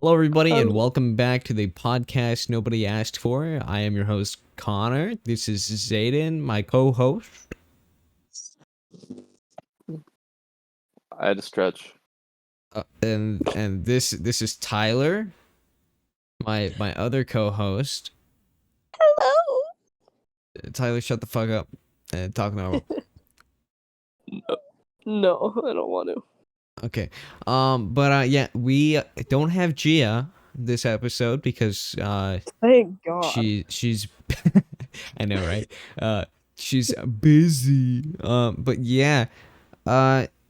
Hello, everybody, and Oh, welcome back to the podcast nobody asked for. I am your host, Connor. This is Zayden, my co-host. I had to stretch. And this is Tyler, my other co-host. hello. Tyler, shut the fuck up and talk normal. No, I don't want to. Okay. Yeah, we don't have Gia this episode because Thank God. she's I know, right? She's busy. But yeah.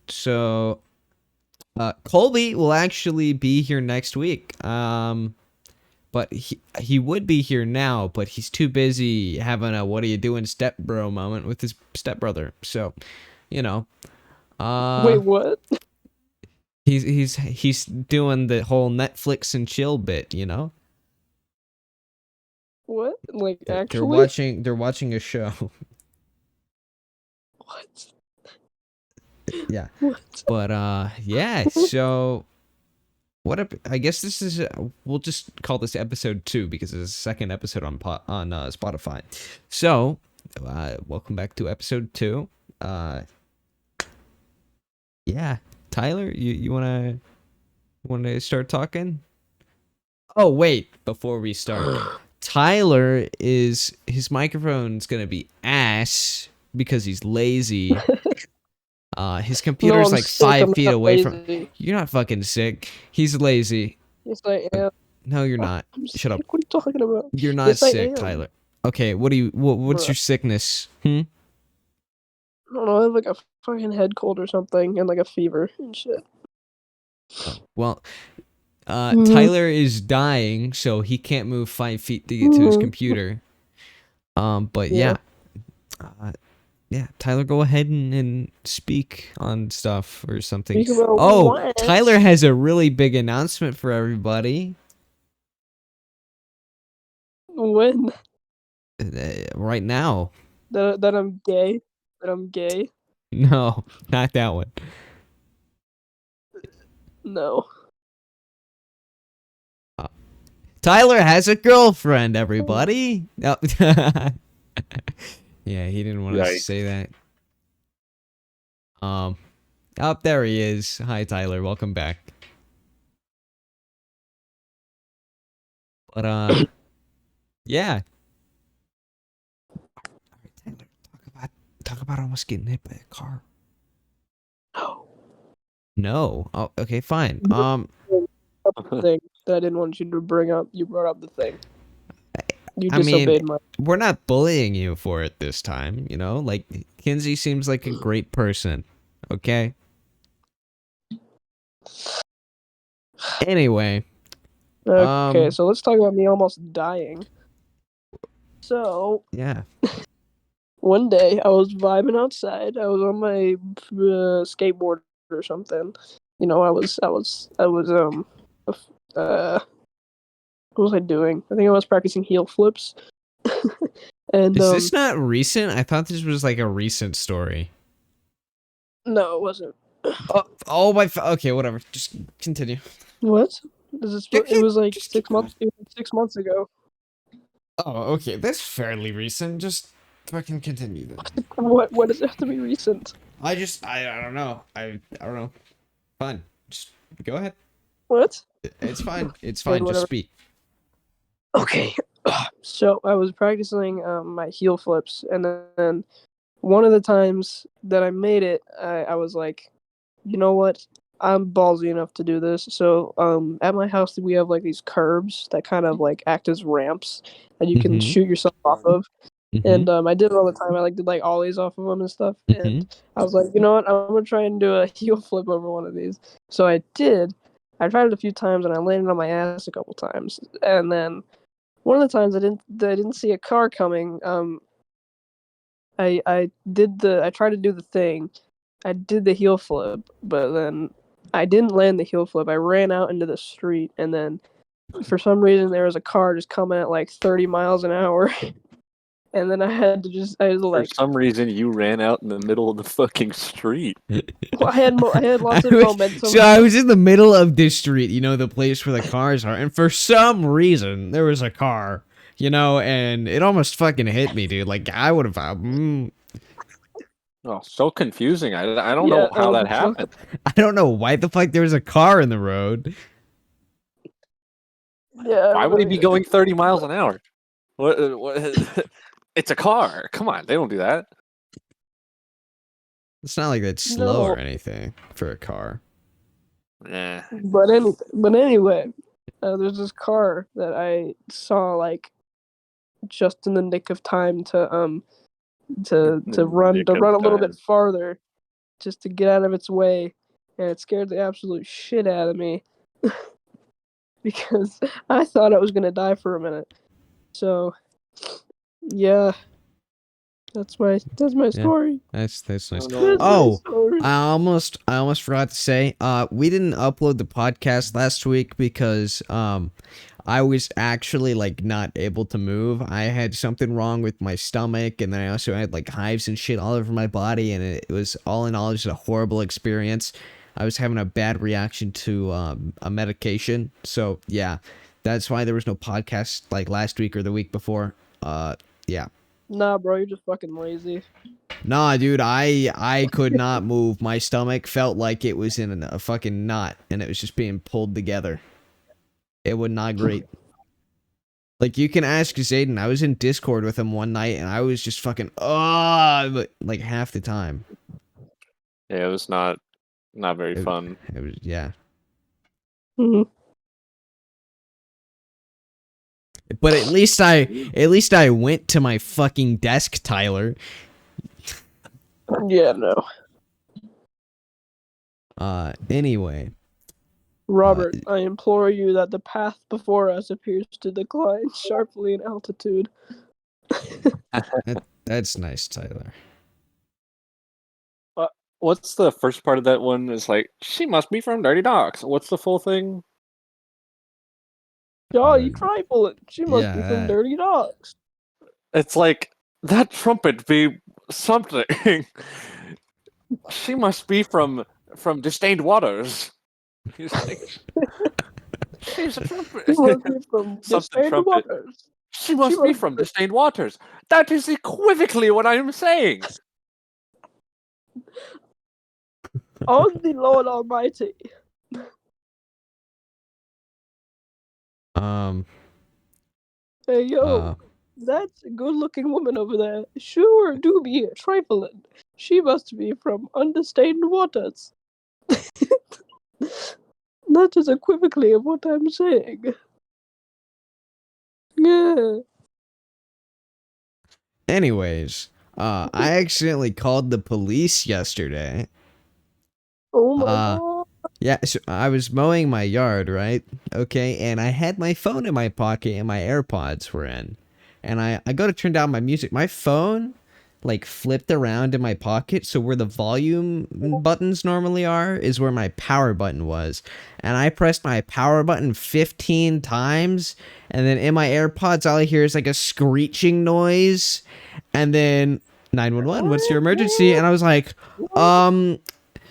So Colby will actually be here next week. But he would be here now, but he's too busy having a what are you doing stepbro moment with his stepbrother. So, you know, Wait, what? he's doing the whole Netflix and chill bit, you know? What? Like, They're actually? they're watching a show. What? Yeah. What? But yeah, so I guess this is we'll just call this episode 2 because it's the second episode on Spotify. So, welcome back to episode 2. Yeah, Tyler, you want to start talking? Oh, wait, before we start. Tyler his microphone's going to be ass because he's lazy. His computer's I'm like sick, 5 I'm feet not away from. lazy. You're not fucking sick. He's lazy. Yes, I am. No, you're not. I'm Shut up. sick. What are you talking about? You're not Yes, I sick, am. Tyler. Okay, what's Bruh. your sickness? I don't know, I have like a fucking head cold or something and like a fever and shit. Well, Mhm. Tyler is dying, so he can't move 5 feet to get to his computer. But yeah. Yeah, Tyler, go ahead and speak on stuff or something. Speak about Oh, what? Tyler has a really big announcement for everybody. When? Right now. That I'm gay? That I'm gay? No, not that one. No. Tyler has a girlfriend, everybody. Oh. Yeah, he didn't want to Yikes. say that. Oh, there he is. Hi, Tyler. Welcome back. But yeah. All right, Tyler, talk about almost getting hit by a car. No. Oh, okay, fine. Thing that I didn't want you to bring up. You brought up the thing. You I mean, disobeyed my. we're not bullying you for it this time, you know? Like, Kinsey seems like a great person, okay? Anyway. Okay, so let's talk about me almost dying. So, Yeah. one day I was vibing outside. I was on my skateboard or something. You know, what was I doing? I think I was practicing heel flips. And Is this not recent? I thought this was like a recent story. no, it wasn't. Okay, whatever. Just continue. What? It was like Just 6 keep going. months. It was 6 months ago. Oh, okay. That's fairly recent. Just fucking continue then. What does it have to be recent? I don't know. I don't know. Fine. Just go ahead. What? It's fine. It's fine. Just Whatever. speak. Okay. So I was practicing my heel flips, and then one of the times that I made it, I was like, you know what? I'm ballsy enough to do this. So at my house we have like these curbs that kind of like act as ramps that you can Mhm. shoot yourself off of. Mhm. And I did it all the time. I like did like ollies off of them and stuff. Mhm. And I was like, you know what? I'm gonna try and do a heel flip over one of these. So I did. I tried it a few times and I landed on my ass a couple times. And then one of the times I didn't see a car coming. I tried to do the thing. I did the heel flip, but then I didn't land the heel flip. I ran out into the street, and then for some reason there was a car just coming at like 30 miles an hour. and then I was For like, some reason, you ran out in the middle of the fucking street. well, I had lots of I was- momentum. So I was in the middle of this street, you know, the place where the cars are, and for some reason there was a car, you know, and it almost fucking hit me, dude. Like I would have. Oh, so confusing. I don't know how that happened. I don't know why the fuck there was a car in the road. Yeah. Why would he be going 30 miles an hour? What? It's a car. Come on, they don't do that. It's not like that's slow or No. anything for a car. Nah. But anyway, there's this car that I saw like just in the nick of time to run Nick of a little time. bit farther, just to get out of its way, and it scared the absolute shit out of me because I thought I was gonna die for a minute. So, yeah, that's my story. That's nice. Oh, no. That's my Oh, story. I almost forgot to say, we didn't upload the podcast last week because I was actually like not able to move. I had something wrong with my stomach, and then I also had like hives and shit all over my body, and it was all in all just a horrible experience. I was having a bad reaction to a medication, so yeah, that's why there was no podcast like last week or the week before. Yeah. Nah, bro, you're just fucking lazy. Nah, dude, I could not move. My stomach felt like it was in a fucking knot, and it was just being pulled together. It was not great. Like, you can ask Zayden. I was in Discord with him one night, and I was just fucking, like half the time. Yeah, it was not very fun. It was, yeah. Mhm. But at least I went to my fucking desk, Tyler. Yeah, no. Anyway. Robert, I implore you that the path before us appears to decline sharply in altitude. That's nice, Tyler. What's the first part of that one? Is like, she must be from Dirty Docks. What's the full thing? Oh, you trifling. She must be yeah. from Dirty Dogs. It's like, that trumpet be something. She must be from Disdained Waters. He's like, she's a trumpet. She must be from Something Disdained trumpet. Waters. She must be from Disdained Waters. That is equivocally what I am saying. On the Lord Almighty. Hey, yo. That's a good-looking woman over there. Sure do be trifling. She must be from Undistained Waters. That is equivocally of what I'm saying. Yeah. Anyways, I accidentally called the police yesterday. Oh my god. Yeah, so I was mowing my yard, right? Okay, and I had my phone in my pocket and my AirPods were in. And I go to turn down my music. My phone like flipped around in my pocket, so where the volume buttons normally are is where my power button was. And I pressed my power button 15 times, and then in my AirPods all I hear is like a screeching noise, and then 911, what's your emergency? And I was like,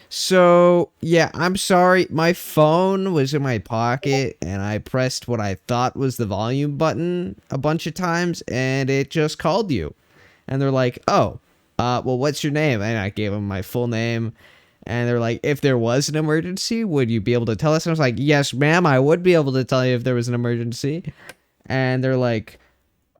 so yeah, I'm sorry, my phone was in my pocket and I pressed what I thought was the volume button a bunch of times and it just called you. And they're like, oh, well, what's your name? And I gave them my full name. And they're like, if there was an emergency, would you be able to tell us? And I was like, yes, ma'am, I would be able to tell you if there was an emergency. And they're like,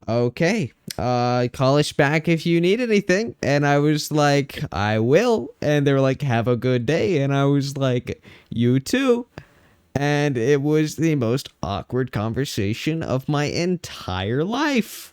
okay, call us back if you need anything. And I was like, I will. And they were like, have a good day. And I was like, you too. And it was the most awkward conversation of my entire life.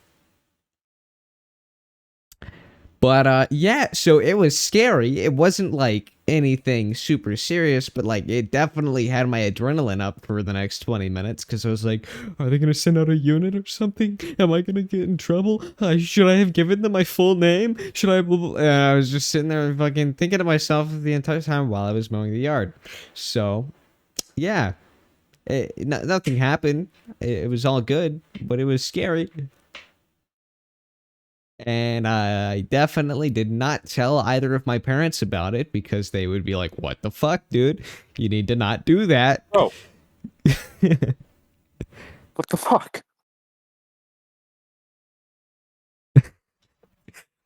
But yeah, so it was scary. It wasn't like anything super serious, but like it definitely had my adrenaline up for the next 20 minutes because I was like, are they gonna send out a unit or something? Am I gonna get in trouble? Should I have given them my full name? Should I? And I was just sitting there fucking thinking to myself the entire time while I was mowing the yard. So yeah, nothing happened. It was all good, but it was scary. And I definitely did not tell either of my parents about it because they would be like, "What the fuck, dude? You need to not do that." Oh, what the fuck?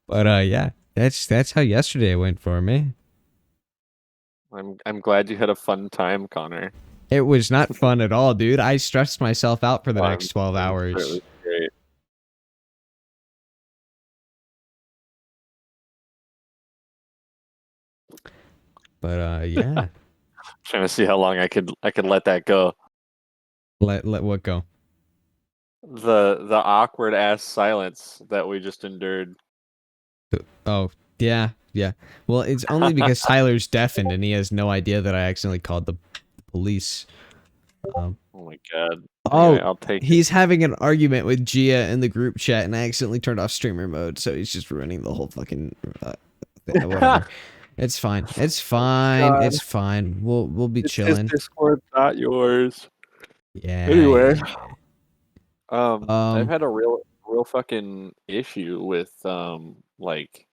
But yeah, that's how yesterday went for me. I'm glad you had a fun time, Connor. It was not fun at all, dude. I stressed myself out for the next 12 I'm sure it hours. was great. But yeah. Trying to see how long I could let that go. Let what go? The awkward ass silence that we just endured. Oh, yeah, yeah. Well, it's only because Tyler's deafened and he has no idea that I accidentally called the police. Um, Oh my god. Anyway, oh, I'll take it. he's having an argument with Gia in the group chat, and I accidentally turned off streamer mode, so he's just ruining the whole fucking whatever. It's fine. It's fine. God. It's fine. We'll be It's his chilling. Discord, not yours. Yeah. Anyway, yeah. I've had a real fucking issue with like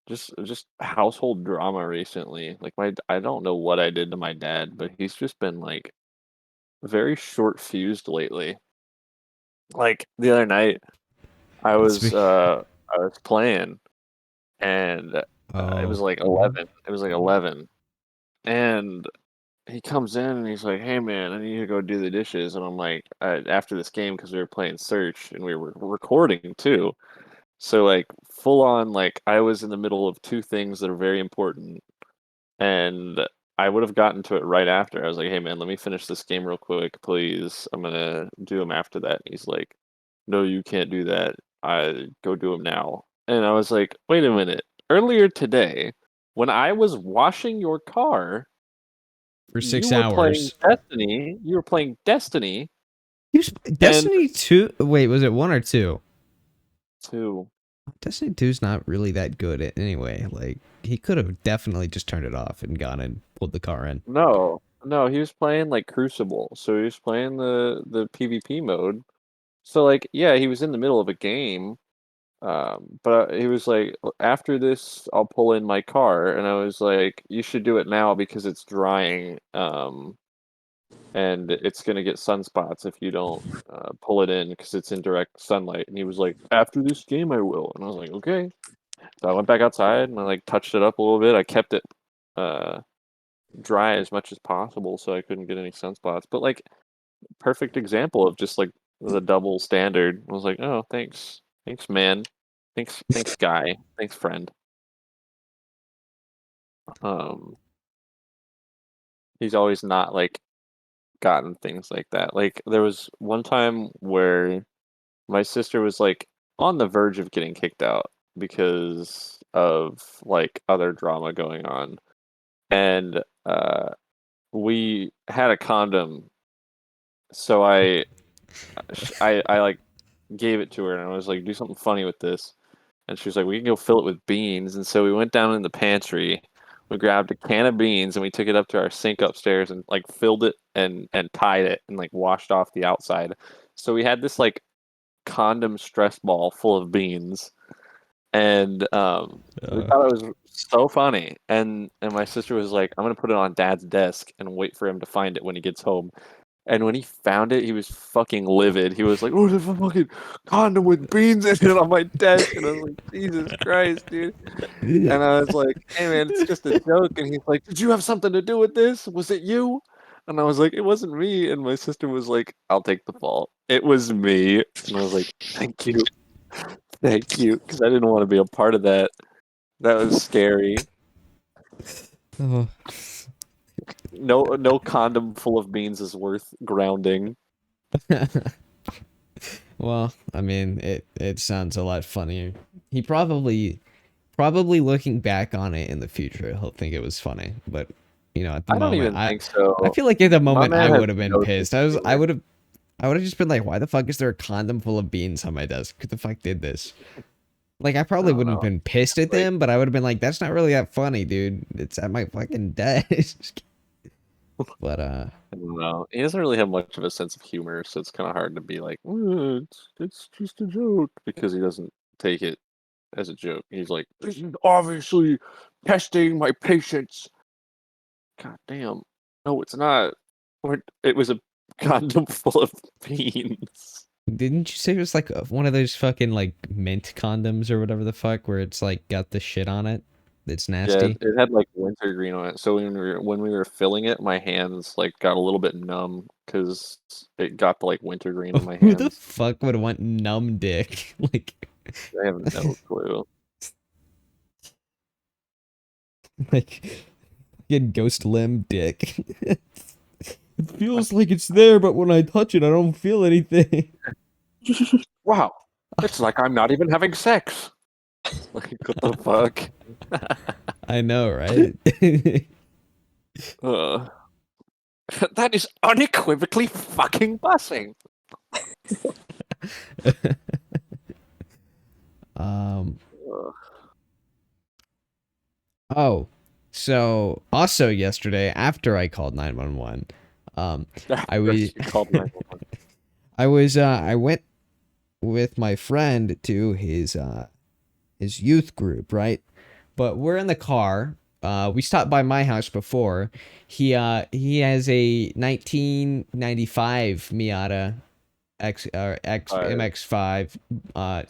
just household drama recently. Like I don't know what I did to my dad, but he's just been like very short fused lately. Like the other night, It's be- I was playing, and it oh. was like 11. It was like 11, and he comes in and he's like, "Hey man, I need you to go do the dishes." And I'm like, after this game because we were playing Search and we were recording too. So like full on, like I was in the middle of two things that are very important, and I would have gotten to it right after. I was like, "Hey man, let me finish this game real quick, please. I'm gonna do them after that." And he's like, "No, you can't do that. I go do them now." And I was like, "Wait a minute. Earlier today, when I was washing your car, For you 6 were playing hours. Destiny. You were playing Destiny, and Destiny 2. Wait, was it 1 or 2? two. Destiny 2's not really that good anyway. Like, he could have definitely just turned it off and gone and pulled the car in. No, no, he was playing like Crucible. So he was playing the PvP mode. So like, yeah, he was in the middle of a game. But he was like, after this, I'll pull in my car, and I was like, you should do it now because it's drying. And it's gonna get sunspots if you don't pull it in because it's in direct sunlight. And he was like, after this game, I will. And I was like, okay. So I went back outside and I like touched it up a little bit. I kept it uh, dry as much as possible so I couldn't get any sunspots. But like, perfect example of just like the double standard. I was like, oh, thanks, man. Thanks, guy. Thanks, friend. Um, he's always not like gotten things like that. Like there was one time where my sister was like on the verge of getting kicked out because of like other drama going on, and we had a condom, so I like gave it to her and I was like, do something funny with this. And she was like, we can go fill it with beans. And so we went down in the pantry, we grabbed a can of beans and we took it up to our sink upstairs and like filled it and tied it and like washed off the outside. So we had this like condom stress ball full of beans. And we Uh, thought it was so funny. And my sister was like, I'm gonna put it on dad's desk and wait for him to find it when he gets home. And when he found it, he was fucking livid. He was like, "Oh, there's a fucking condom with beans in it on my desk." And I was like, "Jesus Christ, dude!" And I was like, "Hey, man, it's just a joke." And he's like, "Did you have something to do with this? Was it you?" And I was like, "It wasn't me." And my sister was like, "I'll take the fault. It was me." And I was like, "Thank you, thank you," because I didn't want to be a part of that. That was scary. oh. No condom full of beans is worth grounding. Well, I mean, it sounds a lot funnier. He probably looking back on it in the future, he'll think it was funny. But at the I don't moment, even I think so. I feel like at the My moment I man has would have been no sense pissed. of humor. I would have just been like, why the fuck is there a condom full of beans on my desk? Who the fuck did this? Like, I I probably don't wouldn't have know. been pissed at Like, them, but I would have been like, that's not really that funny, dude. It's at my fucking desk. But I don't know. He doesn't really have much of a sense of humor, so it's kind of hard to be like, "It's just a joke," because he doesn't take it as a joke. He's like, "This is obviously testing my patience." God damn. No, it's not. It was a condom full of beans. Didn't you say it was like one of those fucking like mint condoms or whatever the fuck, where it's like got the shit on it? It's Yeah, nasty. it had like wintergreen on it. So when we were filling it, my hands like got a little bit numb because it got the like wintergreen in my Who the hands. fuck would want numb dick? Like, I have no clue. like, fucking ghost limb dick. It feels like it's there, but when I touch it, I don't feel anything. Wow, it's like I'm not even having sex. Like what the fuck? I know, right? That is unequivocally fucking busing. um. Ugh. Oh, so also yesterday after I called 911, I After was you called 911. I went with my friend to his youth group, right? But we're in the car. We stopped by my house before. He has a 1995 Miata X MX-5.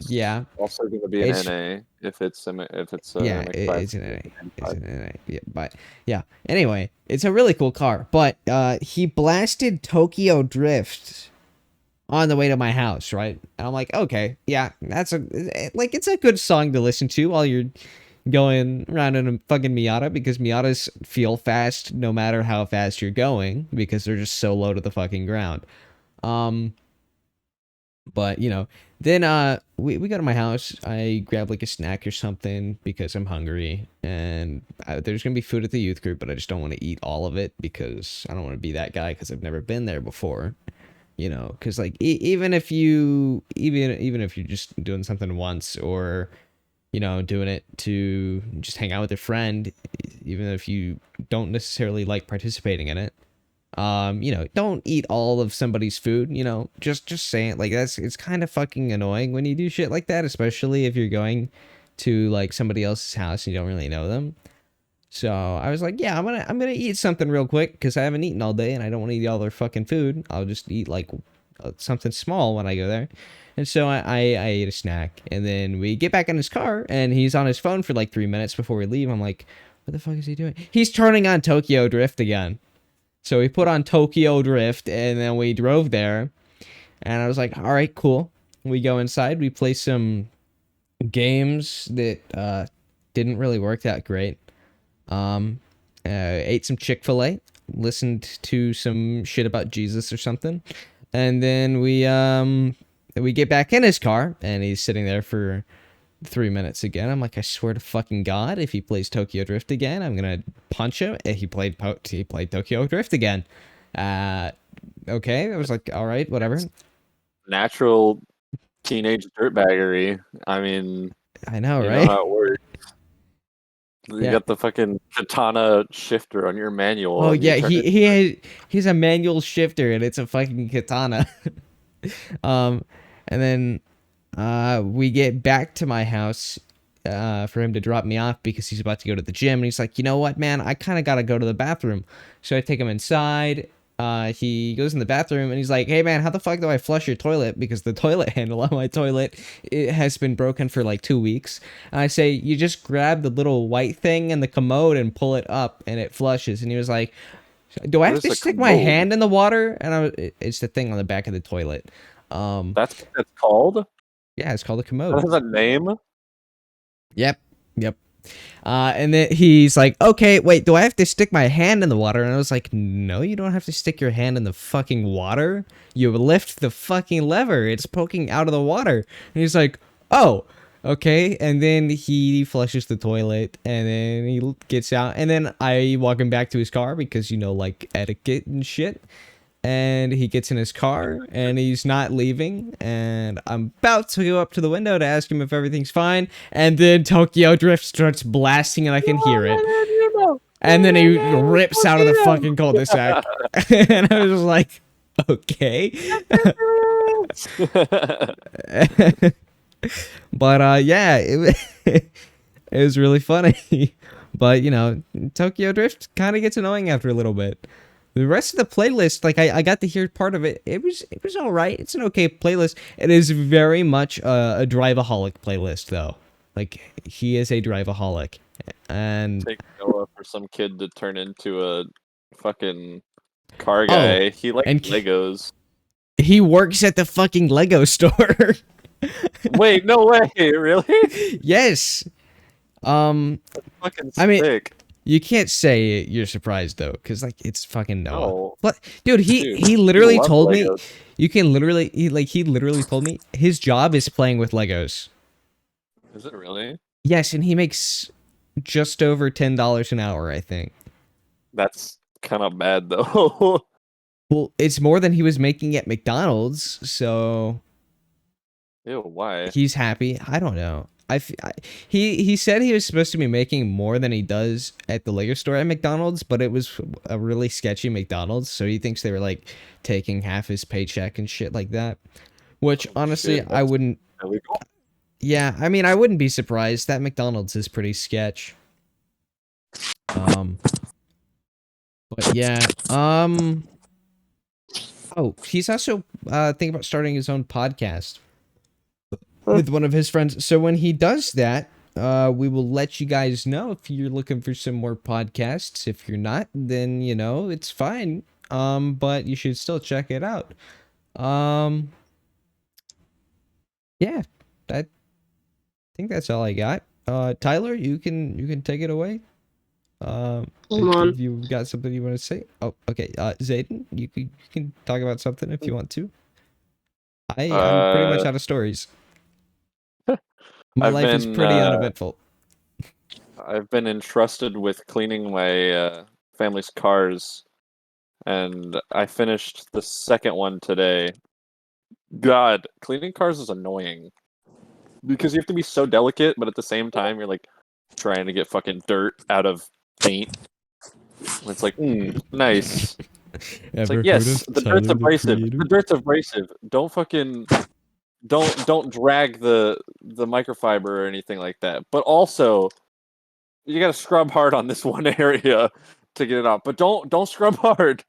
Yeah. Also going to be an It's- NA if it's Yeah, MX-5. it's an NA. It's an NA. Yeah, but yeah. Anyway, it's a really cool car. But he blasted Tokyo Drift on the way to my house, right? And I'm like, okay, yeah, that's it's a good song to listen to while you're going around in a fucking Miata, because Miatas feel fast no matter how fast you're going because they're just so low to the fucking ground. But you know, then we go to my house. I grab like a snack or something because I'm hungry, and there's gonna be food at the youth group, but I just don't want to eat all of it because I don't want to be that guy because I've never been there before. You know, because like even if you're just doing something once, or you know, doing it to just hang out with a friend, even if you don't necessarily like participating in it, you know, don't eat all of somebody's food. You know, just saying, like, it's kind of fucking annoying when you do shit like that, especially if you're going to like somebody else's house and you don't really know them. So I was like, yeah, I'm gonna eat something real quick because I haven't eaten all day and I don't want to eat all their fucking food. I'll just eat like something small when I go there. And so I ate a snack, and then we get back in his car and he's on his phone for like 3 minutes before we leave. I'm like, what the fuck is he doing? He's turning on Tokyo Drift again. So we put on Tokyo Drift and then we drove there, and I was like, all right, cool. We go inside, we play some games that didn't really work that great. Ate some Chick-fil-A, listened to some shit about Jesus or something, and then we get back in his car and he's sitting there for 3 minutes again. I'm like, I swear to fucking God, if he plays Tokyo Drift again, I'm gonna punch him. He played Tokyo Drift again. Okay, I was like, all right, whatever. Natural teenage dirtbaggery. I mean, I know, you right? know how it works. You Yeah. got the fucking katana shifter on your manual. Oh and you yeah, turn it- he's a manual shifter and it's a fucking katana. And then we get back to my house for him to drop me off because he's about to go to the gym, and he's like, you know what, man, I kind of gotta go to the bathroom. So I take him inside. He goes in the bathroom and he's like, hey man, how the fuck do I flush your toilet? Because the toilet handle on my toilet, it has been broken for like 2 weeks. And I say, you just grab the little white thing in the commode and pull it up and it flushes. And he was like, do I have is to a stick my commode? hand in the water? And it's the thing on the back of the toilet. That's what it's called? Yeah, it's called a That commode. has a name? Yep. And then he's like, okay, wait, do I have to stick my hand in the water? And I was like, no, you don't have to stick your hand in the fucking water. You lift the fucking lever. It's poking out of the water. And he's like, oh, okay. And then he flushes the toilet and then he gets out. And then I walk him back to his car because, you know, like etiquette and shit. And he gets in his car and he's not leaving, and I'm about to go up to the window to ask him if everything's fine, and then Tokyo Drift starts blasting and I can hear it, and then he rips out of the fucking cul-de-sac. And I was just like, okay. But yeah, it was really funny. But Tokyo Drift kind of gets annoying after a little bit. The rest of the playlist, like I got to hear part of it. It was all right. It's an okay playlist. It is very much a driveaholic playlist, though. Like he is a driveaholic, and Take Noah for some kid to turn into a fucking car oh, guy. He likes and Legos. he works at the fucking Lego store. Wait, no way, really? Yes. Fucking I mean, sick. you can't say you're surprised though, because like it's fucking Noah. No, What, dude? dude, He he literally loves told me. Legos. You can literally he literally told me his job is playing with Legos. Is it really? Yes, and he makes just over $10 an hour, I think. That's kind of bad though. Well, it's more than he was making at McDonald's, so Ew, why? he's happy. I don't know. He said he was supposed to be making more than he does at the Lego store at McDonald's, but it was a really sketchy McDonald's, so he thinks they were like taking half his paycheck and shit like that. Which Oh, honestly, shit, I that's wouldn't. illegal. Yeah, I mean, I wouldn't be surprised. That McDonald's is pretty sketch. Um, but yeah. Oh, he's also thinking about starting his own podcast with one of his friends. So when he does that, we will let you guys know if you're looking for some more podcasts. If you're not, then it's fine. But you should still check it out. Yeah, I think that's all I got. Tyler, you can take it away. Hold on. If you got something you want to say. Oh, okay. Zayden, you can talk about something if you want to. I'm pretty much out of stories. My I've life is been pretty uneventful. I've been entrusted with cleaning my family's cars, and I finished the second one today. God, cleaning cars is annoying because you have to be so delicate, but at the same time, you're like trying to get fucking dirt out of paint. And it's like, nice. It's like, yes, the dirt's abrasive. The dirt's abrasive. Don't fucking don't drag the microfiber or anything like that. But also, you gotta scrub hard on this one area to get it off. But don't scrub hard.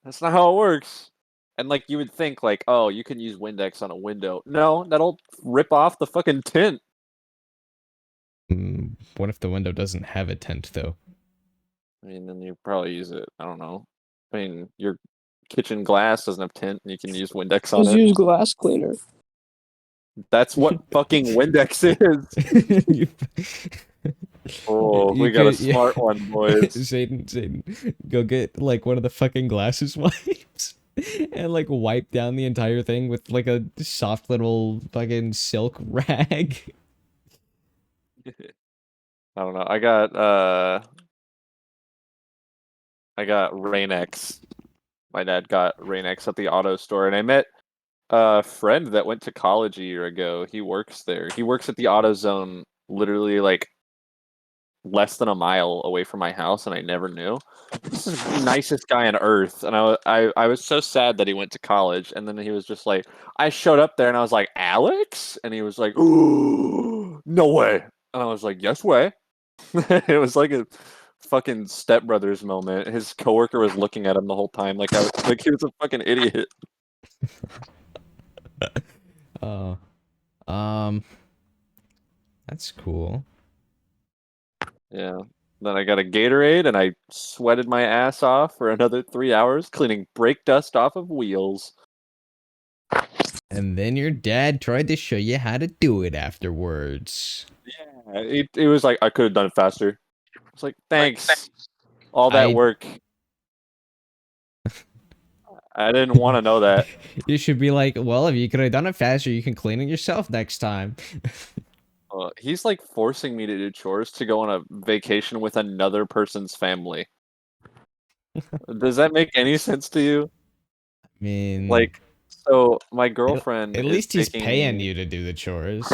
That's not how it works. And like you would think, like, oh, you can use Windex on a window. No, that'll rip off the fucking tint. What if the window doesn't have a tent though? I mean, then you probably use it. I don't know. I mean, your kitchen glass doesn't have tint, and you can use Windex on Just it. use glass cleaner. That's what fucking Windex is. Oh, we got a smart one, boys. Zayden, go get like one of the fucking glasses wipes and like wipe down the entire thing with like a soft little fucking silk rag. I don't know. I got Rain-X. My dad got Rain-X at the auto store, and I met a friend that went to college a year ago. He works there. He works at the AutoZone, literally like less than a mile away from my house, and I never knew. This is the nicest guy on earth, and I was so sad that he went to college. And then he was just like, I showed up there, and I was like, Alex, and he was like, ooh, no way, and I was like, yes way. It was like a fucking stepbrothers moment. His coworker was looking at him the whole time, like like he was a fucking idiot. Oh, that's cool. Yeah. Then I got a Gatorade, and I sweated my ass off for another 3 hours cleaning brake dust off of wheels. And then your dad tried to show you how to do it afterwards. Yeah, it was like I could have done it faster. It's like, thanks. All that I- work. I didn't want to know that. You should be like, well, if you could have done it faster, you can clean it yourself next time. He's like forcing me to do chores to go on a vacation with another person's family. Does that make any sense to you? I mean, Like, so my girlfriend at is least he's taking paying me- you to do the chores.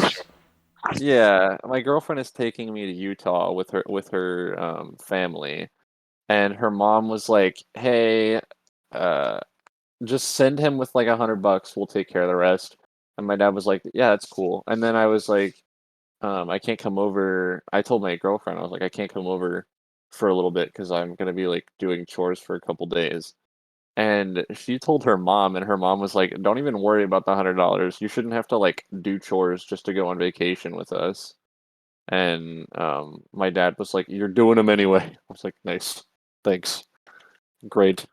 Yeah, my girlfriend is taking me to Utah with her family, and her mom was like, "Hey, just send him with like $100. We'll take care of the rest." And my dad was like, "Yeah, that's cool." And then I was like, I can't come over. I told my girlfriend, I was like, I can't come over for a little bit because I'm gonna be like doing chores for a couple days. And she told her mom, and her mom was like, "Don't even worry about the $100. You shouldn't have to like do chores just to go on vacation with us." And my dad was like, "You're doing them anyway." I was like, "Nice, thanks, great,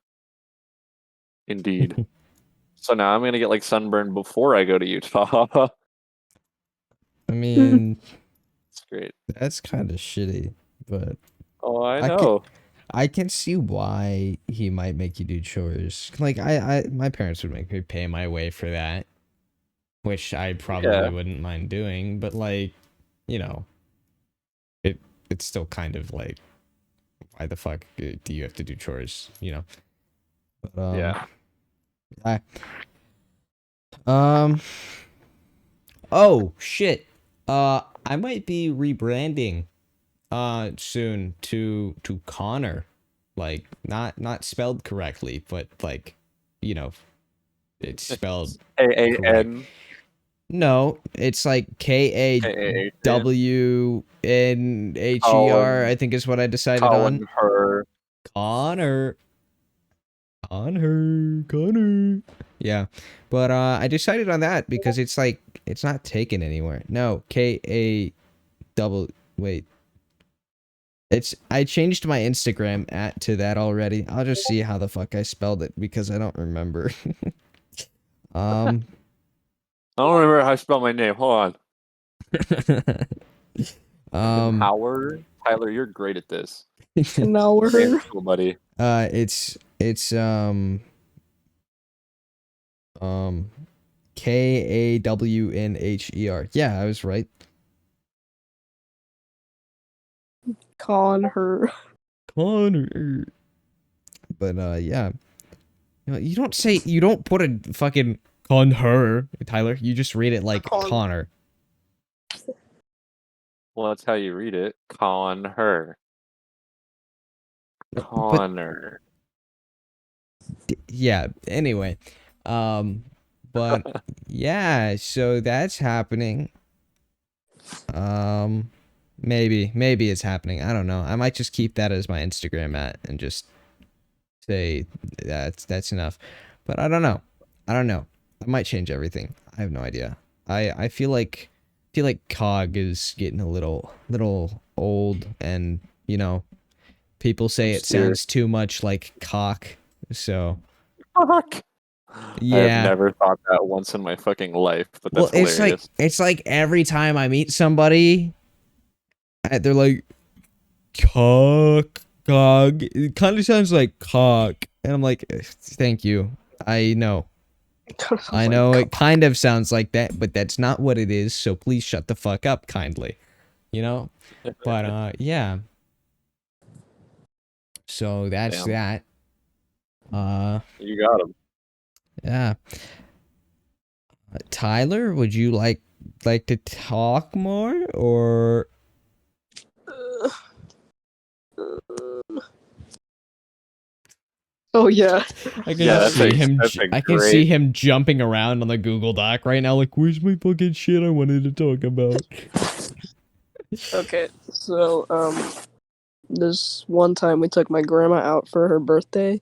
indeed." So now I'm gonna get like sunburned before I go to Utah. I mean, It's great. that's kind of shitty, but Oh, I I can know. I can see why he might make you do chores. Like my parents would make me pay my way for that, which I probably Yeah. wouldn't mind doing, but like, you know, it it's still kind of like, why the fuck do you have to do chores, you know? But Yeah. I um oh shit. I might be rebranding soon to Connor. Like not spelled correctly, but like, you know, it's spelled correct. AAN. No, it's like KAHN. KAWNHER, I Colin. think is what I decided on. Colin. Her. Connor. Connor. Yeah. But I decided on that because it's like it's not taken anywhere. No, wait. It's I changed my Instagram at to that already. I'll just see how the fuck I spelled it because I don't remember. um I don't remember how I spell my name. Hold on. um Howard. Tyler, you're great at this. Now we're Damn cool, buddy. it's um KAWNHER. Yeah, I was right. calling her. Connor. But yeah. You know, you don't put a fucking Connor, Tyler. You just read it like Con- Connor. Well, that's how you read it. Con her. But Connor. yeah, anyway. But yeah, so that's happening. Maybe it's happening. I don't know. I might just keep that as my Instagram at and just say that's enough. But I don't know. I might change everything. I have no idea. I feel like COG is getting a little old, and you know, people say it Obscure. sounds too much like cock. So Fuck. I have yeah. never thought that once in my fucking life, but Well, that's hilarious. it's like every time I meet somebody, they're like cog. It kind of sounds like cock, and I'm like, thank you. I know. I know it kind of sounds like that, but that's not what it is. So please shut the fuck up, kindly. You know. But yeah. So that's Damn. that. You got him. Yeah. Tyler, would you like to talk more or? Oh yeah. I can Yeah, that's see a- him. that's a I can see great- him jumping around on the Google Doc right now. Like, where's my fucking shit I wanted to talk about? Okay, so this one time we took my grandma out for her birthday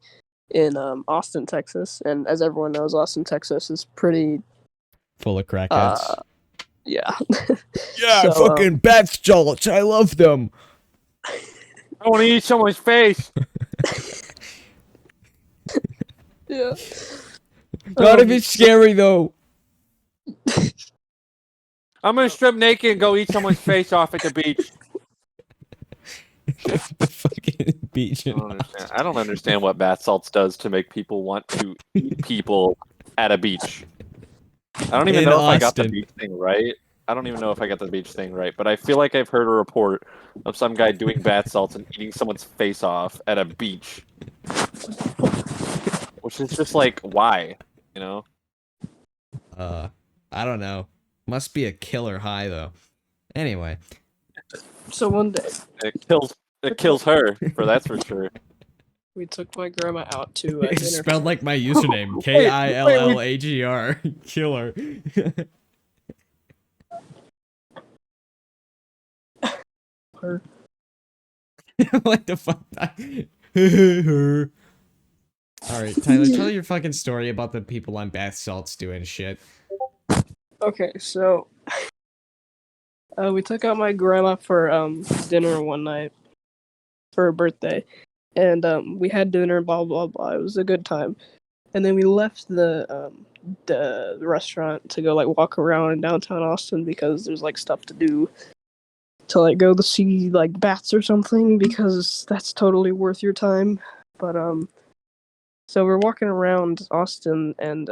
in Austin, Texas, and as everyone knows, Austin, Texas is pretty Full of crackheads. yeah. Yeah, so, fucking bath salts. I love them. I want to eat someone's face. Yeah. Not if it's scary though. I'm gonna strip naked and go eat someone's face off at the beach. The fucking beach. I don't understand what bath salts does to make people want to eat people at a beach. I don't even In know if I got the Austin. beach thing right. But I feel like I've heard a report of some guy doing bath salts and eating someone's face off at a beach. Which is just like, why? You know? I don't know. Must be a killer high though. Anyway. So one day, It kills her, for that's for sure. We took my grandma out to It's dinner. spelled like my username, Wait, KILLAGR, killer. Her. What the fuck? Alright, Tyler, tell your fucking story about the people on bath salts doing shit. Okay, so we took out my grandma for dinner one night for her birthday, and we had dinner. Blah blah blah. It was a good time, and then we left the restaurant to go like walk around in downtown Austin because there's like stuff to do, to like go to see like bats or something, because that's totally worth your time. But so we're walking around Austin, and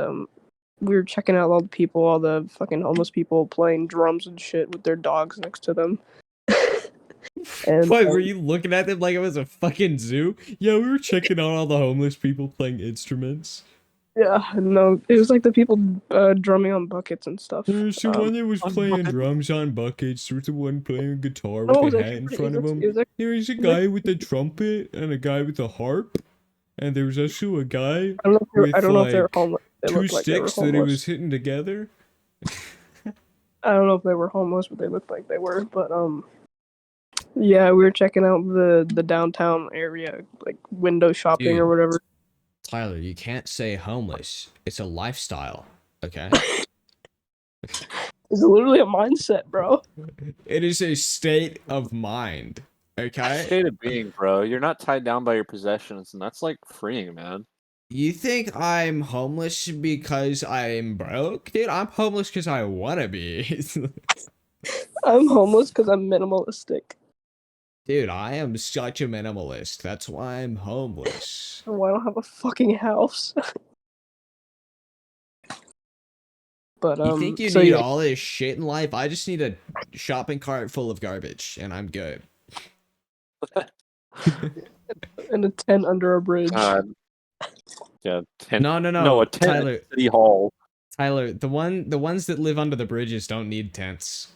we were checking out all the people, all the fucking homeless people playing drums and shit with their dogs next to them. And What, were you looking at them like it was a fucking zoo? Yeah, we were checking out all the homeless people playing instruments. yeah, no, it was like the people drumming on buckets and stuff. There's the one that was on playing buckets? drums on buckets. There's the one playing a guitar Oh, it with was a hat actually in pretty- front of him. it was actually- There was a guy with a trumpet and a guy with a harp. And there was also a guy I don't know if they were, with, I don't know if they were like, homeless. They two looked like they were sticks that he homeless. was hitting together. I don't know if they were homeless, but they looked like they were. But yeah, we were checking out the downtown area, like window shopping Dude. or whatever. Tyler, you can't say homeless. It's a lifestyle, okay? It's literally a mindset, bro. It is a state of mind, okay? State of being, bro. You're not tied down by your possessions, and that's like freeing, man. You think I'm homeless because I'm broke? Dude, I'm homeless because I want to be. I'm homeless because I'm minimalistic. Dude, I am such a minimalist. That's why I'm homeless. Oh, I don't have a fucking house. But You think you so need yeah, all this shit in life? I just need a shopping cart full of garbage, and I'm good. and a tent under a bridge. God. Yeah. No, No, a tent Tyler, at City Hall. Tyler, the ones that live under the bridges don't need tents.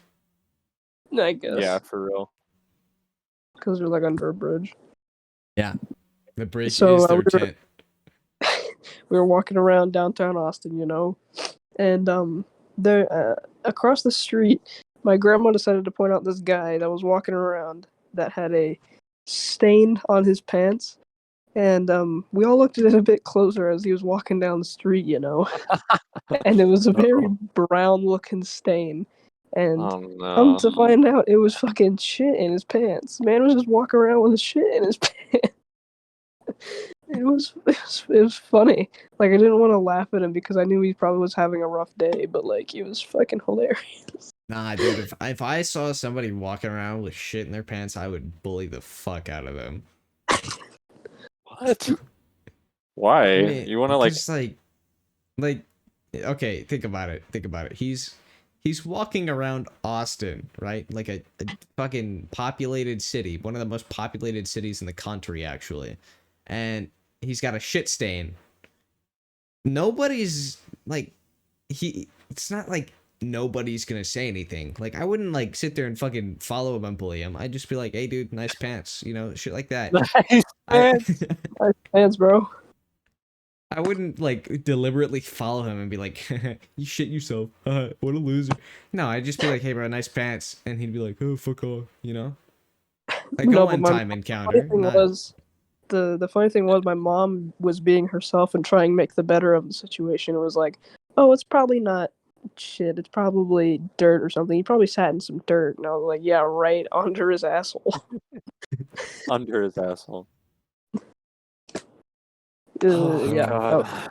I guess. Yeah, for real. Because they're like under a bridge. The bridge So, is their we were- tent. We were walking around downtown Austin, you know, and there across the street, my grandma decided to point out this guy that was walking around that had a stain on his pants, and we all looked at it a bit closer as he was walking down the street, you know, and it was a very brown-looking stain, and Oh come to no. find out, it was fucking shit in his pants. Man was just walking around with shit in his pants. It was funny. Like, I didn't want to laugh at him because I knew he probably was having a rough day, but like, it was fucking hilarious. Nah, dude, if I saw somebody walking around with shit in their pants, I would bully the fuck out of them. What? Why? I mean, You want to like? just like, okay, think about it. Think about it. He's walking around Austin, right? Like a fucking populated city, one of the most populated cities in the country, actually. And he's got a shit stain. Nobody's like, it's not like nobody's gonna say anything. Like, I wouldn't like sit there and fucking follow him and bully him. I'd just be like, hey dude, nice pants, you know, shit like that. Nice I, Nice pants, bro. I wouldn't like deliberately follow him and be like, you shit yourself. What a loser. No, I'd just be like, hey bro, nice pants. And he'd be like, oh, fuck off, you know? Like No, a but one-time funny encounter. thing not- was, the funny thing was, my mom was being herself and trying to make the better of the situation. It was like, oh, it's probably not shit. It's probably dirt or something. He probably sat in some dirt. And I was like, yeah, right under his asshole. under his asshole. Yeah. God.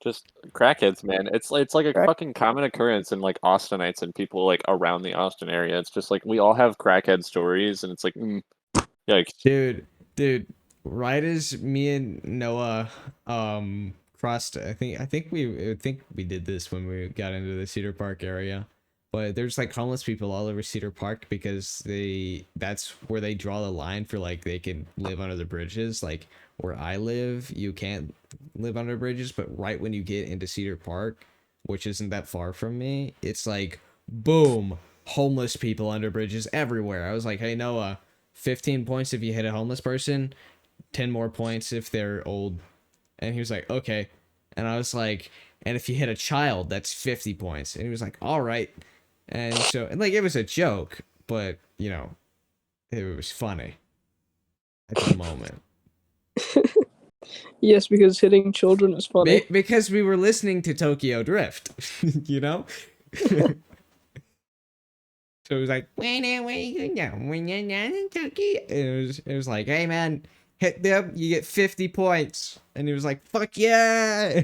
Just crackheads, man. It's like a Crack- fucking common occurrence in like Austinites and people like around the Austin area. It's just like we all have crackhead stories, and it's like, yikes. Dude, right as me and Noah crossed, I think we did this when we got into the Cedar Park area. But there's like homeless people all over Cedar Park because that's where they draw the line for like they can live under the bridges. Like where I live, you can't live under bridges, but right when you get into Cedar Park, which isn't that far from me, it's like boom, homeless people under bridges everywhere. I was like, hey Noah, 15 points if you hit a homeless person, 10 more points if they're old. And he was like, okay. And I was like, and if you hit a child, that's 50 points. And he was like, all right. And so, and like, it was a joke, but, you know, it was funny at the moment. Yes, because hitting children is funny. Because we were listening to Tokyo Drift, you know? So it was like, where you go when you're not in Tokyo? It was like, hey man, hit them, you get 50 points. And he was like, fuck yeah.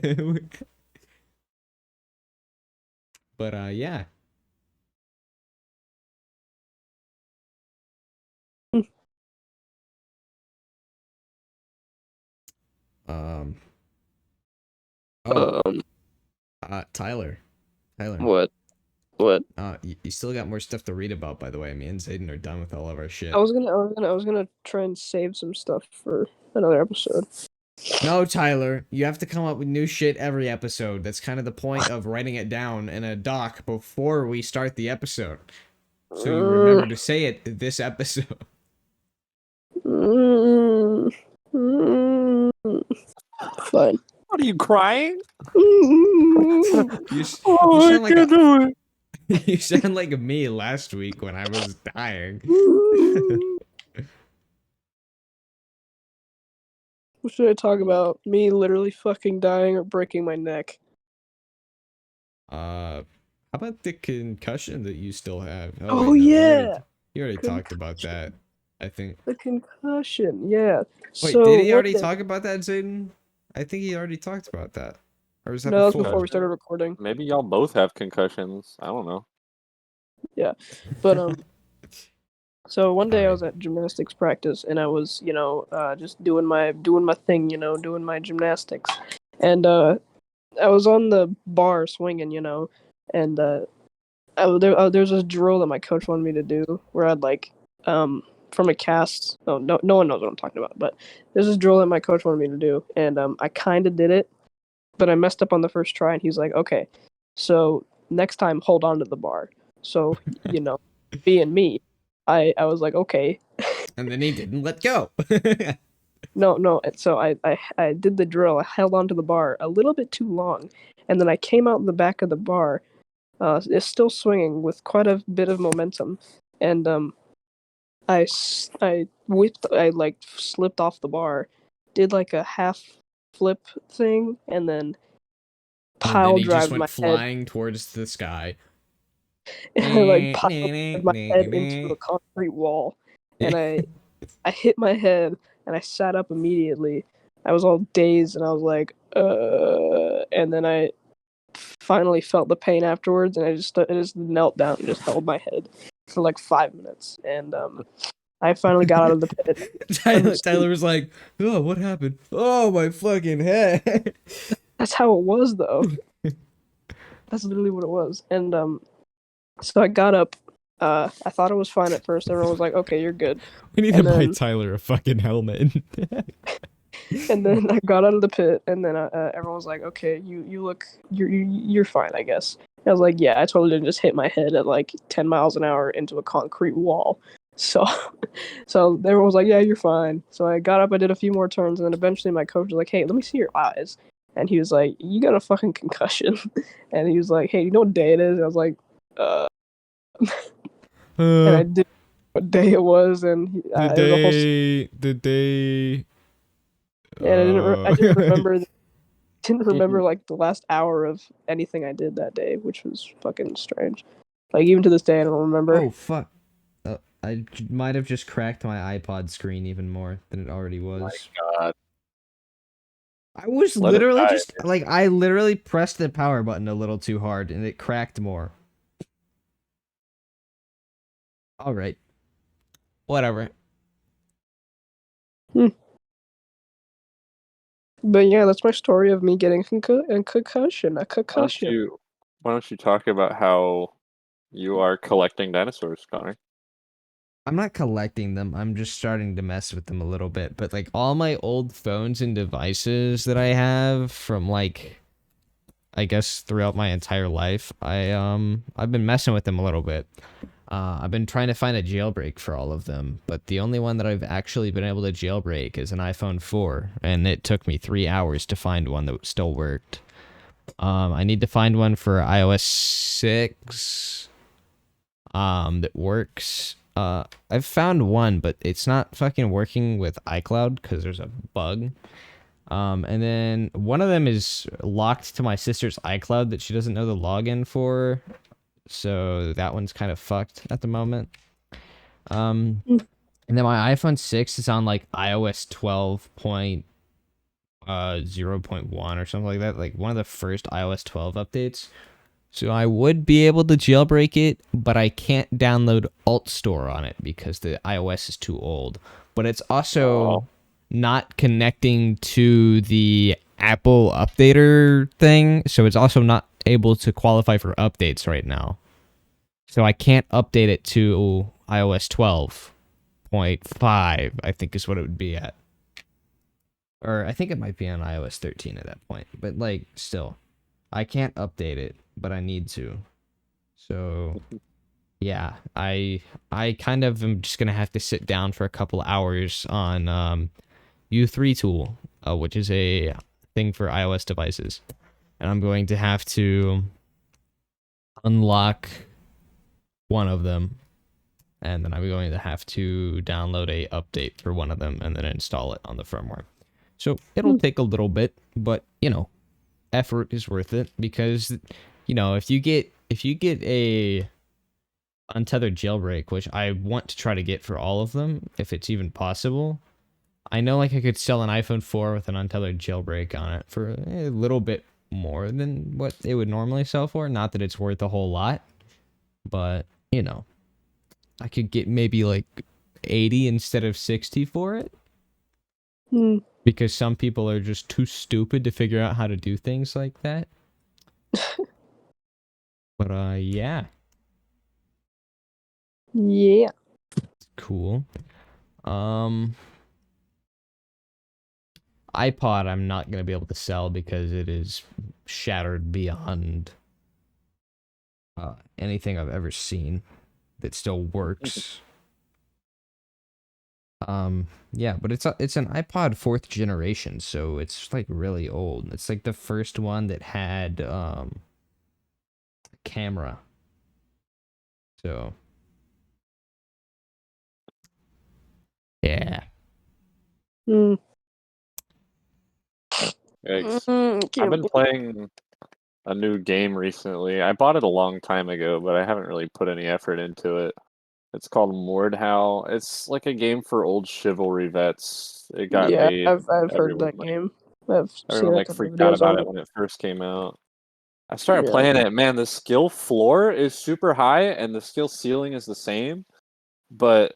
But yeah. Um oh, Um, Tyler. what? You still got more stuff to read about, by the way. Me and Zayden are done with all of our shit. I was gonna try and save some stuff for another episode. No, Tyler, you have to come up with new shit every episode. That's kind of the point of writing it down in a doc before we start the episode. So you remember to say it this episode. Fine. What are you crying? You sound like do it. you sound like me last week when I was dying. What should I talk about? Me literally fucking dying or breaking my neck? How about the concussion that you still have? Oh, wait, no, yeah! You already talked about that, I think. The concussion, yeah. Wait, So, did he what already the- talk about that, Zayden? I think he already talked about that. Or was that No, that's before? before we started recording. Maybe y'all both have concussions. I don't know. But so one day I Alright. was at gymnastics practice and I was, just doing my thing, doing my gymnastics, and I was on the bar swinging, and there's this drill that my coach wanted me to do where I'd like from a cast. Oh no one knows what I'm talking about, but there's this drill that my coach wanted me to do, and I kind of did it, but I messed up on the first try, and he's like, okay, so next time hold on to the bar. So being me, I was like, okay. And then he didn't let go. No. And so I did the drill. I held onto the bar a little bit too long, and then I came out the back of the bar. It's still swinging with quite a bit of momentum, and I like slipped off the bar, did like a half flip thing, and then And then pile he just drive went my head. flying towards the sky. And I like pile drive my head into a concrete wall, and I hit my head, and I sat up immediately. I was all dazed, and I was like, and then I finally felt the pain afterwards, and I just knelt down and just held my head for like 5 minutes, and I finally got out of the pit. Tyler was like, "Oh, what happened? Oh, my fucking head." That's how it was, though. That's literally what it was, and so I got up. I thought it was fine at first. Everyone was like, "Okay, you're good." We need And to buy then- Tyler a fucking helmet. And then I got out of the pit, and then everyone was like, "Okay, you're fine, I guess." And I was like, "Yeah, I totally didn't just hit my head at like 10 miles an hour into a concrete wall." So, so everyone was like, "Yeah, you're fine." So I got up, I did a few more turns, and then eventually my coach was like, "Hey, let me see your eyes." And he was like, "You got a fucking concussion." And he was like, "Hey, you know what day it is?" And I was like, and I did what day it was, and it was a whole the day. and I didn't remember. Didn't remember like the last hour of anything I did that day, which was fucking strange. Like even to this day, I don't remember. Oh fuck! I might have just cracked my iPod screen even more than it already was. God. I was Let it literally die, just like I literally pressed the power button a little too hard and it cracked more. All right. Whatever. But yeah, that's my story of me getting a concussion. Why don't you talk about how you are collecting dinosaurs, Connor? I'm not collecting them. I'm just starting to mess with them a little bit. But like all my old phones and devices that I have from like I guess throughout my entire life, I've been messing with them a little bit. I've been trying to find a jailbreak for all of them, but the only one that I've actually been able to jailbreak is an iPhone 4, and it took me 3 hours to find one that still worked. I need to find one for iOS 6 that works. I've found one, but it's not fucking working with iCloud because there's a bug. And then one of them is locked to my sister's iCloud that she doesn't know the login for. So that one's kind of fucked at the moment. And then my iPhone 6 is on like iOS 12.0.1 or something like that. Like one of the first iOS 12 updates. So I would be able to jailbreak it, but I can't download AltStore on it because the iOS is too old. But it's also not connecting to the Apple updater thing, so it's also not able to qualify for updates right now. So I can't update it to iOS 12.5, I think is what it would be at. Or I think it might be on iOS 13 at that point. But like still, I can't update it, but I need to. So yeah, I kind of am just gonna have to sit down for a couple hours on U3 tool, which is a thing for iOS devices. And I'm going to have to unlock one of them, and then I'm going to have to download a update for one of them and then install it on the firmware. So it'll take a little bit, but you know, effort is worth it because you know, if you get a untethered jailbreak, which I want to try to get for all of them if it's even possible, I know like I could sell an iPhone 4 with an untethered jailbreak on it for a little bit more than what it would normally sell for. Not that it's worth a whole lot, but you know, I could get maybe like 80 instead of 60 for it. Because some people are just too stupid to figure out how to do things like that. But yeah. Yeah. Cool. iPod I'm not going to be able to sell because it is shattered beyond anything I've ever seen that still works. Yeah, but it's an iPod 4th generation, so it's like really old. It's like the first one that had camera. So yeah. I've been playing a new game recently. I bought it a long time ago, but I haven't really put any effort into it. It's called Mordhau. It's like a game for old chivalry vets. It got Yeah, made. I've heard Everyone that game. I've seen everyone a like couple of freaked out videos about on it it. when it first came out. I started Yeah. playing it, man. The skill floor is super high and the skill ceiling is the same, but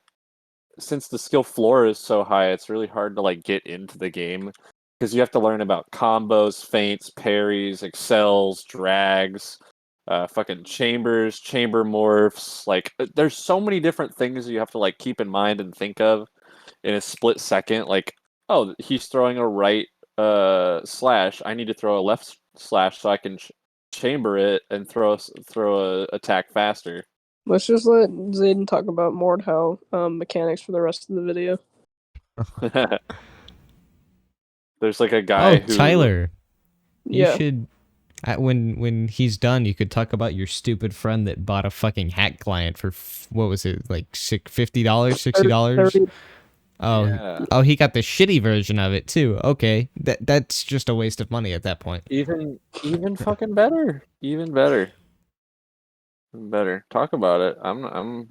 since the skill floor is so high, it's really hard to like get into the game because you have to learn about combos, feints, parries, excels, drags, fucking chambers, chamber morphs. Like, there's so many different things you have to like keep in mind and think of in a split second. Like, oh, he's throwing a right slash. I need to throw a left slash so I can chamber it and throw a attack faster. Let's just let Zayden talk about Mordhau mechanics for the rest of the video. There's like a guy who. Tyler, you Yeah. should. When he's done, you could talk about your stupid friend that bought a fucking hack client for what was it, like $50, $60? Oh, Yeah. oh, he got the shitty version of it too. Okay, that's just a waste of money at that point. Even fucking better. Even better. Better. Talk about it. I'm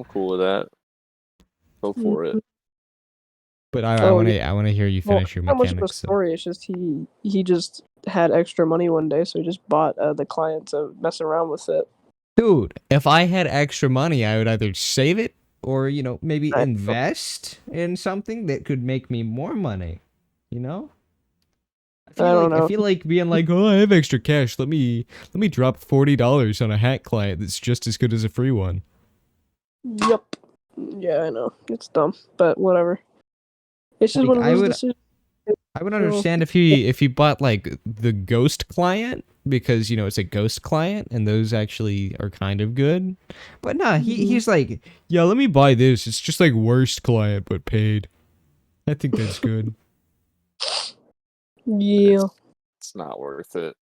cool with that. Go for it. But I want to hear you finish your not much of a mechanics. So. story. It's just he just had extra money one day, so he just bought the client to mess around with it. Dude, if I had extra money, I would either save it or, you know, maybe I know. invest in something that could make me more money. You know? I feel like being like, oh, I have extra cash. Let me drop $40 on a hack client that's just as good as a free one. Yup. Yeah, I know. It's dumb, but whatever. It's just Like, one of those decisions. I would So- understand if he bought like the Ghost client because it's a Ghost client and those actually are kind of good. But nah, he's like, yeah, let me buy this. It's just like worst client but paid. I think that's good. Yeah. It's not worth it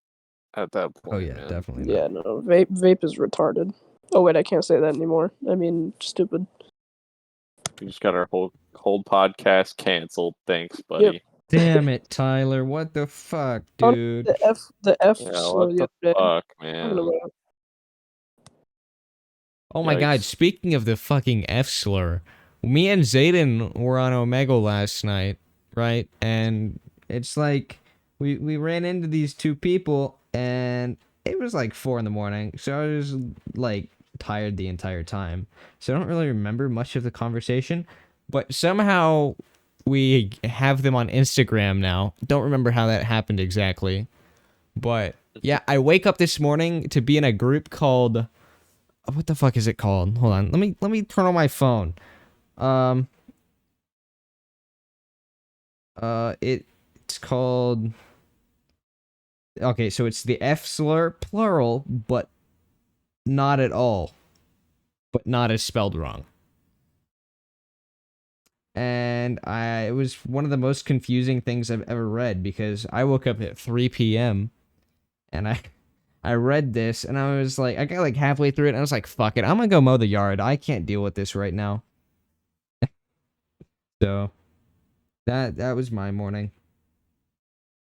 at that point. Oh yeah, man. definitely Yeah, not. no. Vape is retarded. Oh wait, I can't say that anymore. I mean, stupid. We just got our whole podcast canceled. Thanks, buddy. Yep. Damn it, Tyler! What the fuck, Oh, dude? The F Yeah, slur what the the other day. fuck, Talking man? about- Oh my god, Yikes. speaking of the fucking F slur, me and Zayden were on Omegle last night, right? And it's like we ran into these two people and it was like 4 in the morning, so I was like tired the entire time. So I don't really remember much of the conversation, but somehow we have them on Instagram now. Don't remember how that happened exactly. But yeah, I wake up this morning to be in a group called what the fuck is it called? Hold on. Let me turn on my phone. It's called okay, so it's the F slur plural, but not at all. But not as spelled wrong. And it was one of the most confusing things I've ever read because I woke up at 3 p.m. and I read this and I was like, I got like halfway through it and I was like, fuck it, I'm gonna go mow the yard. I can't deal with this right now. So that was my morning.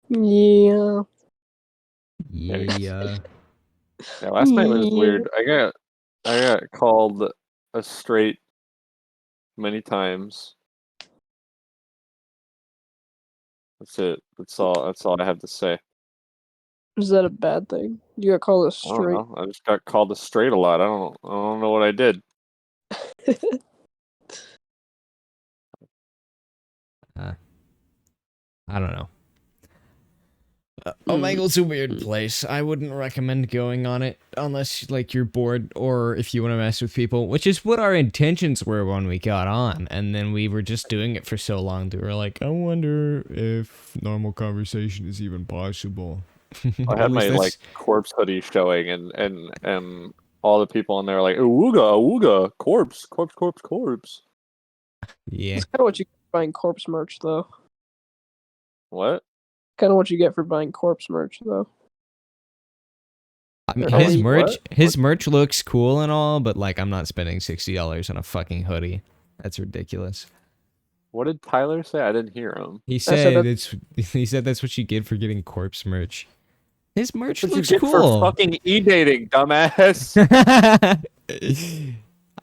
Yeah. Yeah. Yeah, last night was weird. I got called a straight many times. That's it. That's all I have to say. Is that a bad thing? You got called a I don't straight. know. I just got called a straight a lot. I don't know what I did. I don't know. Omegle's a weird place. I wouldn't recommend going on it unless like you're bored or if you want to mess with people, which is what our intentions were when we got on. And then we were just doing it for so long that we were like, I wonder if normal conversation is even possible. I At had least my that's- like corpse hoodie showing, and all the people in there were like, "Ooga, ooga, corpse, corpse, corpse, corpse." yeah. It's kind of what you get for buying corpse merch, though. What? Kind of what you get for buying corpse merch, though. I mean, Oh, his what? merch looks cool and all, but like I'm not spending $60 on a fucking hoodie. That's ridiculous. What did Tyler say? I didn't hear him. He said said that- he said that's what you get for getting corpse merch. His merch What you looks get cool. for fucking e-dating, dumbass?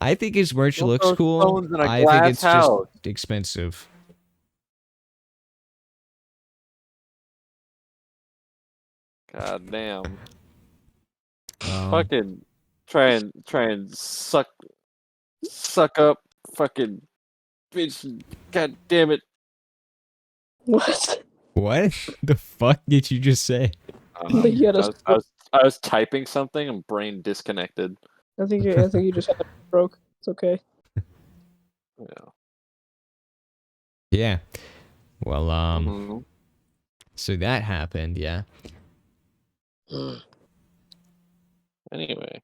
I think his merch Don't looks throw cool. stones in a I think glass it's house. just expensive. God damn. Um, Fucking try and suck up fucking bitch. God damn it. What? what the fuck did you just say? You had a I was typing something and brain disconnected. I think you just had a stroke. It's okay. Yeah. Yeah. Well, Mhm. so that happened, yeah. Anyway.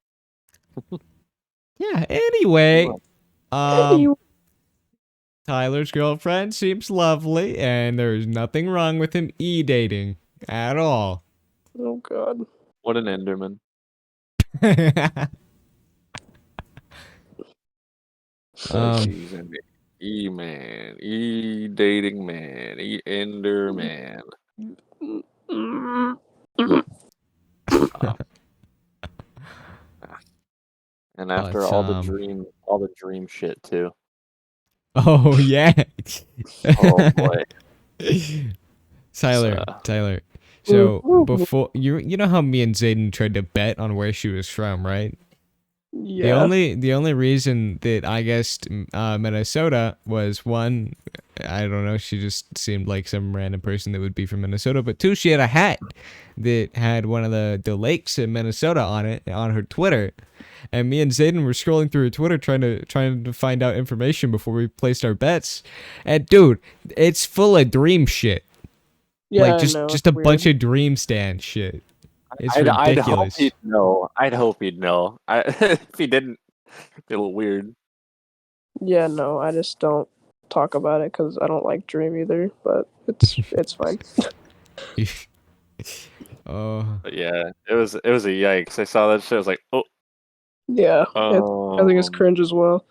Yeah, anyway, Anyway. Tyler's girlfriend seems lovely, and there's nothing wrong with him e-dating at all. Oh God. What an Enderman. Jeez, and E-man. E-dating man. E-ender-man. Mm. And after But, all the dream shit too. oh yeah. Oh boy. Tyler, So- Tyler. So before you know how me and Zayden tried to bet on where she was from, right? Yeah. The only reason that I guessed Minnesota was one, I don't know, she just seemed like some random person that would be from Minnesota, but two, she had a hat that had one of the lakes in Minnesota on it on her Twitter. And me and Zayden were scrolling through her Twitter trying to find out information before we placed our bets. And dude, it's full of dream shit. Yeah, like I just know, just it's a bunch weird. of dream stand shit. It's I'd hope ridiculous. he'd know. I'd hope he'd know. If he didn't, it'd be a little weird. Yeah, no, I just don't talk about it because I don't like Dream either. But it's fine. Oh, But yeah, it was a yikes. I saw that shit. I was like, oh, Yeah, I think it's um, cringe as well.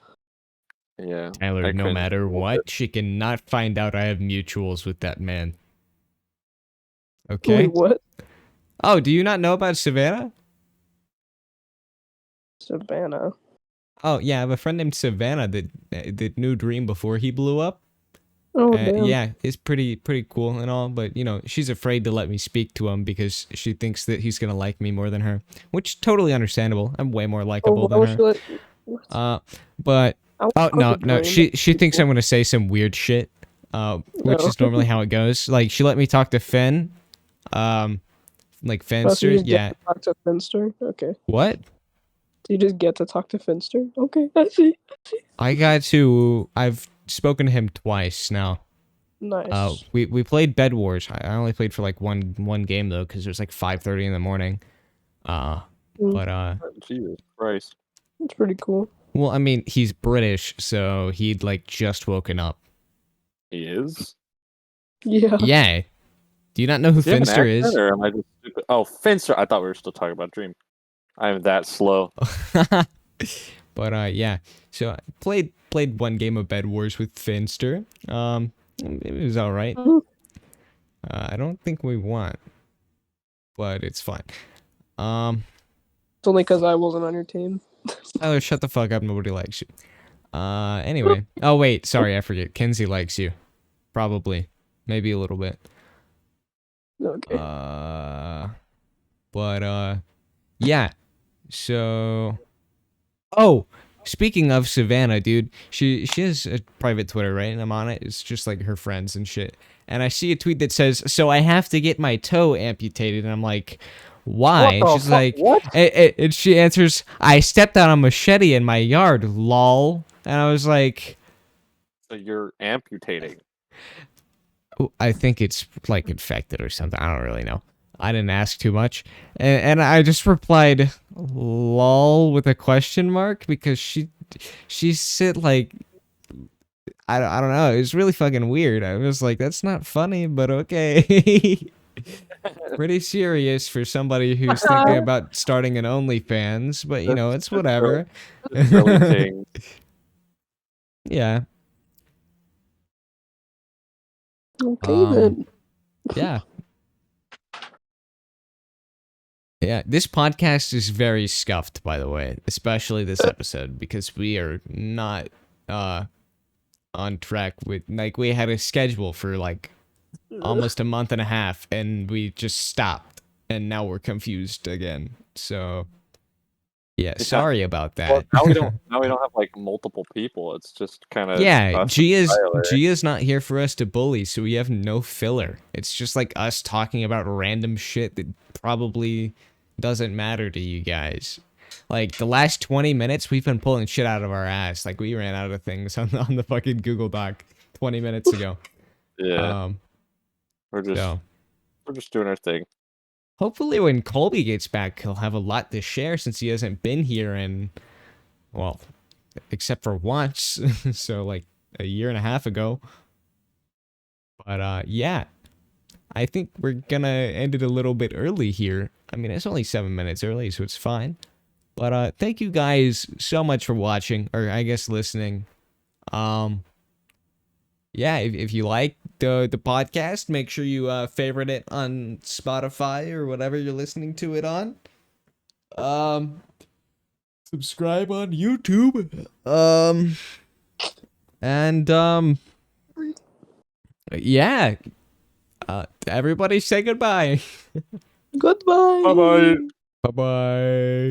yeah. Tyler, I no cringed a matter little what, bit. she cannot find out I have mutuals with that man. Wait, Okay? what? Oh, do you not know about Savannah? Savannah. Oh, yeah, I have a friend named Savannah that knew Dream before he blew up. Oh damn. Yeah, it's pretty cool and all, but you know, she's afraid to let me speak to him because she thinks that he's gonna like me more than her, which totally understandable. I'm way more Oh, likable why than would she her. let? What? But I want oh to talk no, to no, Dream. she thinks I'm gonna say some weird shit, which No. is normally how it goes. Like she let me talk to Finn, like Oh, so you Finster. just get Yeah, to talk to Finster? Okay. what? So you just get to talk to Finster? Okay, I see. I've spoken to him twice now. Nice. We played Bed Wars. I only played for like one game though, because it was like 5:30 in the morning. Uh, Mm, but Jesus Christ. That's pretty cool. well, I mean, he's British, so he'd like just woken up. He is? Yeah. Yeah. Do you not know who Does he have an Finster accent, is? or am I just stupid? Oh, Finster. I thought we were still talking about Dream. I am that slow. But yeah. So I played one game of Bed Wars with Finster. It was all right. Mhm. I don't think we won, but it's fine. It's only because I wasn't on your team. Tyler, shut the fuck up. Nobody likes you. Anyway. Oh wait, sorry, I forget. Kenzie likes you. Probably. Maybe a little bit. Okay. But yeah. So oh, speaking of Savannah, dude, she has a private Twitter, right? And I'm on it. It's just like her friends and shit. And I see a tweet that says, "So I have to get my toe amputated." And I'm like, "Why?" And What the she's fuck? like, What? and she answers, "I stepped on a machete in my yard, lol." And I was like, So you're amputating. "Oh, I think it's like infected or something. I don't really know. I didn't ask too much." And I just replied, "Lol," with a question mark because she said like I don't know. It was really fucking weird. I was like, that's not funny, but okay. Pretty serious for somebody who's thinking about starting an OnlyFans, but you know, it's That's really, whatever. that's really ting. Yeah. Okay then. Yeah. Yeah, this podcast is very scuffed, by the way, especially this episode, because we are not on track with like we had a schedule for like almost a month and a half and we just stopped and now we're confused again. So yeah, sorry about Well, that. now we don't. Now we don't have like multiple people. It's just kind of Yeah, Gia's not here for us to bully, so we have no filler. It's just like us talking about random shit that probably doesn't matter to you guys. Like the last 20 minutes we've been pulling shit out of our ass. Like we ran out of things on the fucking Google Doc 20 minutes ago. Yeah, we're just So we're just doing our thing. hopefully when Colby gets back, he'll have a lot to share since he hasn't been here in, well, except for once. So like a year and a half ago. But yeah, I think we're gonna end it a little bit early here. I mean, it's only 7 minutes early, so it's fine. But thank you guys so much for watching, or I guess listening. Yeah, if you like the podcast, make sure you favorite it on Spotify or whatever you're listening to it on. Subscribe on YouTube. And yeah. Everybody say goodbye. Goodbye. Bye bye. Bye bye.